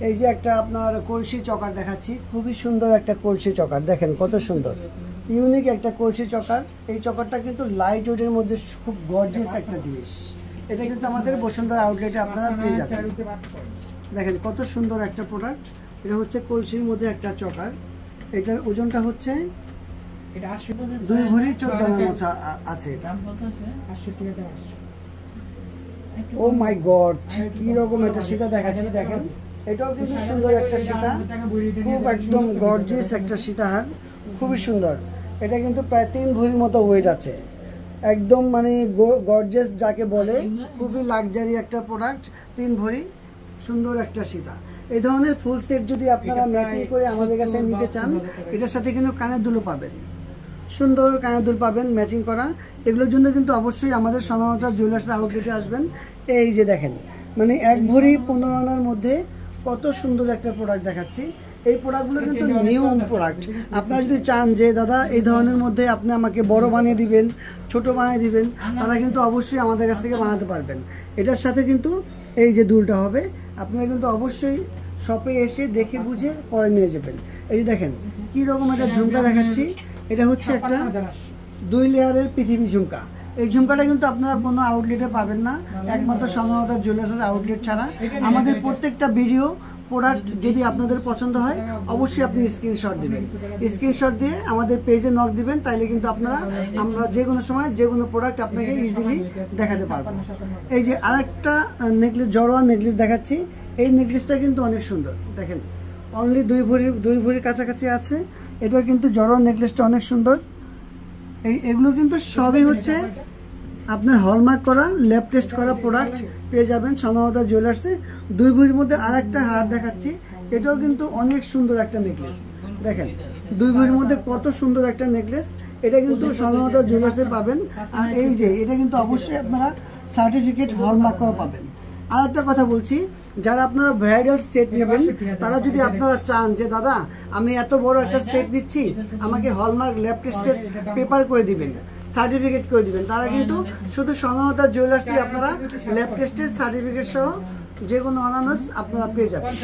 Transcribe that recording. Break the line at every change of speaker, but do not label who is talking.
এই যে একটা আপনার কলসি চকার দেখাচ্ছি, খুবই সুন্দর একটা কলসি চকার, দেখেন কত সুন্দর ইউনিক একটা কলসি চকার। এই চকারটা কিন্তু লাইট ওয়েটের মধ্যে খুব গর্জিয়াস একটা জিনিস। এটা কিন্তু আমাদের বসুন্ধরা আউটলেটে আপনারা পেয়ে যাবেন। দেখেন কত সুন্দর একটা প্রোডাক্ট। এটা হচ্ছে কলসির মধ্যে একটা চকার। এটার ওজনটা হচ্ছে 2 ভরি 14 আনার মতো আছে। এটা ও মাই গড, কি রকম একটা সীতা দেখাচ্ছি, দেখেন এটাও কিন্তু সুন্দর একটা সীতা, খুব একদম গর্জিয়াস একটা সীতাহার, খুবই সুন্দর। এটা কিন্তু প্রায় 3 ভরির মতো ওয়েট আছে, একদম মানে গর্জিয়াস যাকে বলে, খুবই লাক্সারি একটা প্রোডাক্ট। 3 ভরি সুন্দর একটা সীতা। এই ধরনের ফুল সেট যদি আপনারা ম্যাচিং করে আমাদের কাছে নিতে চান, এটার সাথে কিন্তু কানের দুলও পাবেন, সুন্দর কানের দুল পাবেন ম্যাচিং করা। এগুলোর জন্য কিন্তু অবশ্যই আমাদের স্বর্ণলতা জুয়েলার্স আউটলেটে আসবেন। এই যে দেখেন মানে 1 ভরি 15 আনার মধ্যে কত সুন্দর একটা প্রোডাক্ট দেখাচ্ছি। এই প্রোডাক্টগুলো কিন্তু নিউ প্রোডাক্ট। আপনারা যদি চান যে দাদা এই ধরনের মধ্যে আপনি আমাকে বড় বানিয়ে দিবেন, ছোট বানিয়ে দিবেন, তারা কিন্তু অবশ্যই আমাদের কাছ থেকে বানাতে পারবেন। এটার সাথে কিন্তু এই যে দুলটা হবে, আপনারা কিন্তু অবশ্যই শপে এসে দেখে বুঝে পরে নিয়ে যাবেন। এই যে দেখেন কি রকম একটা ঝুমকা দেখাচ্ছি। এটা হচ্ছে একটা 2 লেয়ারের পৃথিবী ঝুমকা। এই ঝুমকাটা কিন্তু আপনারা কোনো আউটলেটে পাবেন না, একমাত্র স্বর্ণলতা জুয়েলার্স আউটলেট ছাড়া। আমাদের প্রত্যেকটা ভিডিও প্রোডাক্ট যদি আপনাদের পছন্দ হয়, অবশ্যই আপনি স্ক্রিনশট দিবেন। স্ক্রিনশট দিয়ে আমাদের পেজে নক দিবেন, তাইলে কিন্তু আমরা যে কোনো সময় যে কোনো প্রোডাক্ট আপনাকে ইজিলি দেখাতে পারবো। এই যে আরেকটা নেকলেস, জড়োয়া নেকলেস দেখাচ্ছি। এই নেকলেসটা কিন্তু অনেক সুন্দর, দেখেন অনলি 2 ভরির কাছাকাছি আছে। এটা কিন্তু জড়োয়া নেকলেসটা অনেক সুন্দর। এগুলো কিন্তু সবই হচ্ছে আপনার হলমার্ক করা, ল্যাব টেস্ট করা প্রোডাক্ট পেয়ে যাবেন স্বর্ণলতা জুয়েলার্সে। 2 ভরির মধ্যে আরেকটা হার দেখাচ্ছি। এটাও কিন্তু অনেক সুন্দর একটা নেকলেস, দেখেন 2 ভরির মধ্যে কত সুন্দর একটা নেকলেস। এটা কিন্তু স্বর্ণলতা জুয়েলার্সে পাবেন। আর এই যে এটা কিন্তু অবশ্যই আপনারা সার্টিফিকেট হলমার্ক করা পাবেন। আর একটা কথা বলছি, যারা আপনারা ব্রাইডাল সেট নেবেন, তারা যদি আপনারা চান যে দাদা আমি এত বড় একটা সেট দিচ্ছি, আমাকে হলমার্ক ল্যাব টেস্টের পেপার করে দিবেন, সার্টিফিকেট করে দিবেন, তারা কিন্তু শুধু স্বর্ণলতা জুয়েলার্সে আপনারা ল্যাব টেস্টের সার্টিফিকেট সহ যে কোনো অনার্স আপনারা পেয়ে যাবেন।